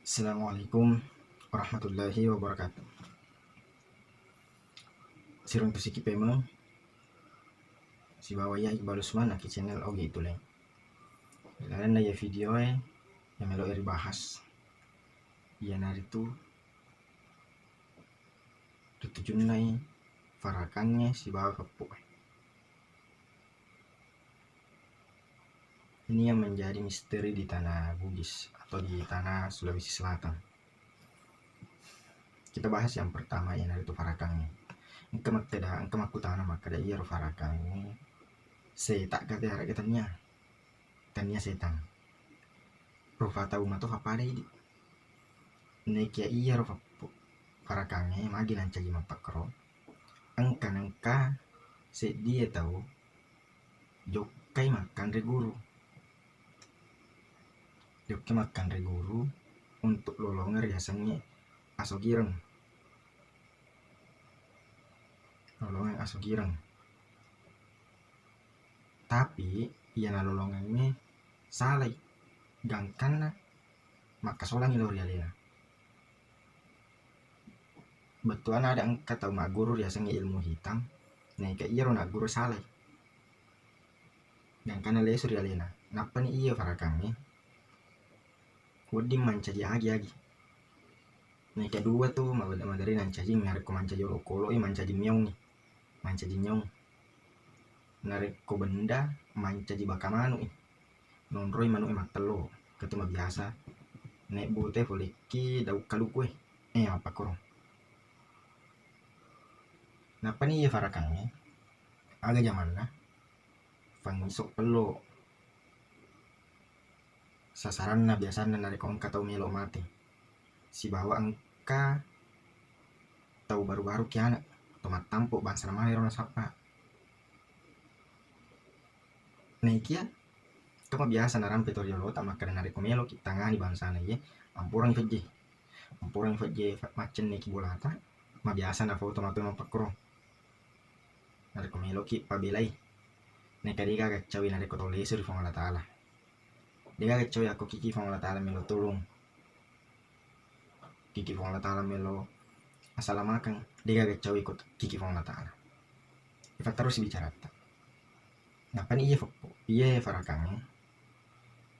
Assalamualaikum warahmatullahi wabarakatuh. Sirong tusiki pemo si bawa ya Iqbal Usman aki channel oge itu leng. Lain na ya video yang melo eri bahas. Iya nari tu tutujun nai farakannya si bawa kepu. Ini yang menjadi misteri di tanah Bugis atau di tanah Sulawesi Selatan. Kita bahas yang pertama yang nari tu farakannya. Engkemak kutana maka da iya farakannya. Se tak kate harga tanya setan. Rofa tahu mato apa ada ini. Nekia iya rofa farakannya magi nancagi mapakro. Angka se dia tahu jokai makan reguru. Jokai makan reguru untuk lolonger biasanya asogireng. Lolongan asogireng. Tapi iya na lolongan ini salah. Gangkana maka solang ilori alena. Betulan ada angka tahu mak guru biasanya ilmu hitam. Nah kayak iya nak guru salah. Gangkana le suri alena. Napa nih iya farakangnya? Wadi mancaji agi. Nah kedua tuh madari nancaji ngarik ko mancaji rokolo mancaji miong nih. Mancaji nyong. Narik ko benda mancaji bakamanu nonroi manu emak telo ketemu biasa. Nek bute foliki dau kalukue. Apa korong. Napa nih iya farakangnya? Aga zaman lah. Fangisok pelo. Sasaran na biasanya narik angka tau melo mati. Si bawa angka tahu baru-baru kiana tomat tampuk bangsa nama hero sapa. Naikia kama biasa naram petoriolo tak makan narik komelo kita ngani bangsa na ye ampurang feje macen neki bolata ma biasa na foto mape mapakro narik komelo ki pabelai neka diga gacawi narik ko tolesu di fong Allah taala diga gacawi aku kiki fong Allah taala melo tulung kiki fong Allah taala melo asalamakan diga gacawi ko kiki fong Allah taala ifa terus bicara ta napa nih iya farakang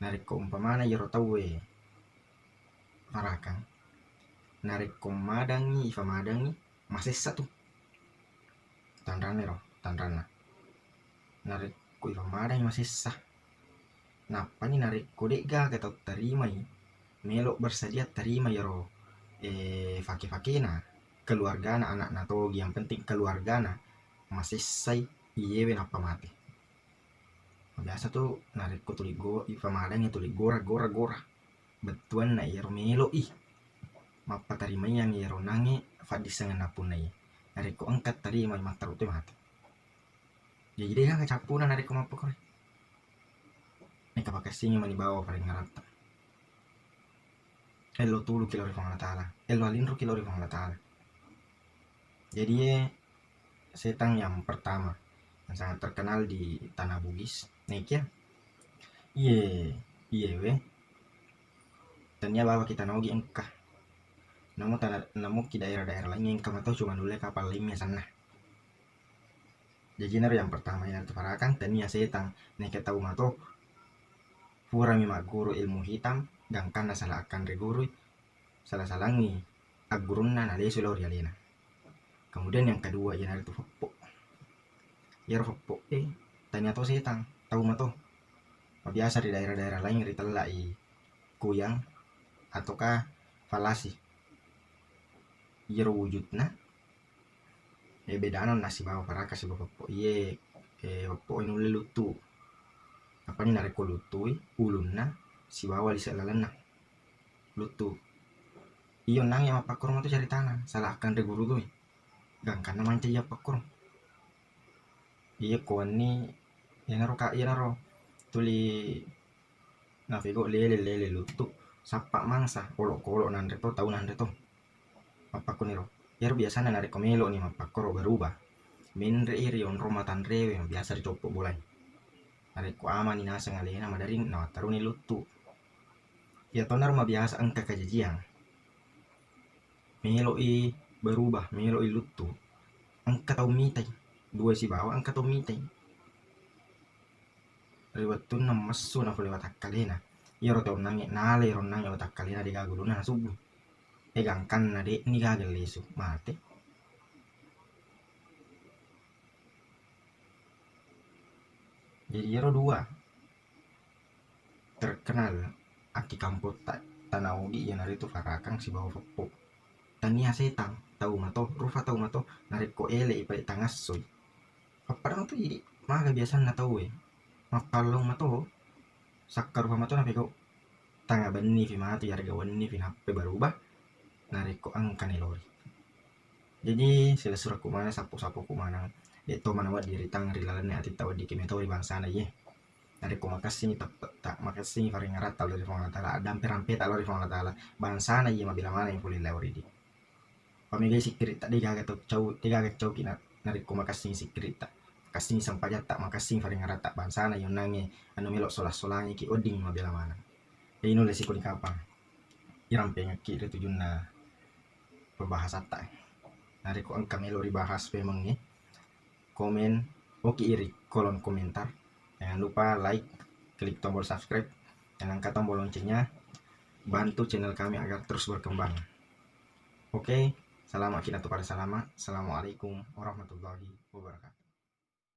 narik ko umpamana yero tawe farakang narik ko madangi ifa madangi masih satu tandrana narik ko ifa madangi masih sah napa nih narik ko dega kita terima melo bersedia terima yero fake-fakena keluargana anak natogi yang penting keluargana masih say iya apa mati biasa tuh narik ko tuligo ifa madang tuli gora betuan na yero melo mapa tarima yang yero nange fadisangan napun na narik ko angkat tarima mataru tu mati jadi kan kecapuna narik ko mapokore neka pakasingi mani bawa paling ngarata elo tulu kilori fang Allah taala elo alinro kilori fang Allah taala jadi setan yang pertama yang sangat terkenal di tanah Bugis nekia iya tanya bahwa kita nogi engkah namu ki daerah-daerah lain yang kamu tahu cuma dulu kapal limnya sana jadi yang pertama yang terparakan tanya setan nekia tahu mato furami mak guru ilmu hitam gangkan salah akan reguru salah-salangi agurunna na lesu lori alena. Kemudian yang kedua yang ada tuh fopo tanya to setan tahu mato biasa di daerah-daerah lain ritelai kuyang ataukah falasi yero wujudna bedana nasi bawa paraka si fopo fopo inule lutu apa nih narik ko lutu ulunna si bawa di selalana lutu iyo nang yang pakurung itu cari tanah salah akan reguru tuh gangkan manca ya pakurung iya koni ya naro tuli navego lele lutu sapa mangsa kolok nandre to tahu nandre to apa kuniro ya biasa narik komelo nih mapakoro berubah minre iri on romatan rewe biasa dicopok bolai narik ko ama ni nasa ngalena madaring na taruni lutu ya tonar mah biasa angka kajajian melo i berubah melo i luttu angka tau mitai dua si bawa angka tau mitai lewat tu na masu na lewat hakkalena iya ro tau nange nale ro nange lewat hakkalena di gagu na subuh pegangkan na de ni gagal lesu mate. Jadi ro dua terkenal aki kampot tak tanaudi ya nari tu farakang si bawa fopo tania setang tahu mato rufa tahu mato narik ko ele ipai tangas soy papadang tu jadi maga biasa na tahu mapalong mato sakar rufa mato na pego tanga bani fi mati harga wani fi hape berubah narik ko angka lori jadi sila surat kumana sapu kumana itu mana wat diri tang rilalan ati tahu di kime tahu di bangsa na ye narik ko makasih tak makasih faring ngarat tahu dari fong tala ada rampe tak lori fong tala bangsa na ye mabila mana yang pulih lori di pamigay sikrit tak diga cau kina narik ko makasih sikrit tak kasih sampajat tak makasih faring ngarat tak bangsa na yung nange anu melok solangi ki oding mabila mana ya ino lesi ko di kapang irampe ngaki itu tujuan pembahas tak narik ko ang kamelo ribahas memang nih komen oke iri kolom komentar jangan lupa like klik tombol subscribe dan angkat tombol loncengnya bantu channel kami agar terus berkembang. Oke, selamat kita pada salamat. Assalamualaikum warahmatullahi wabarakatuh.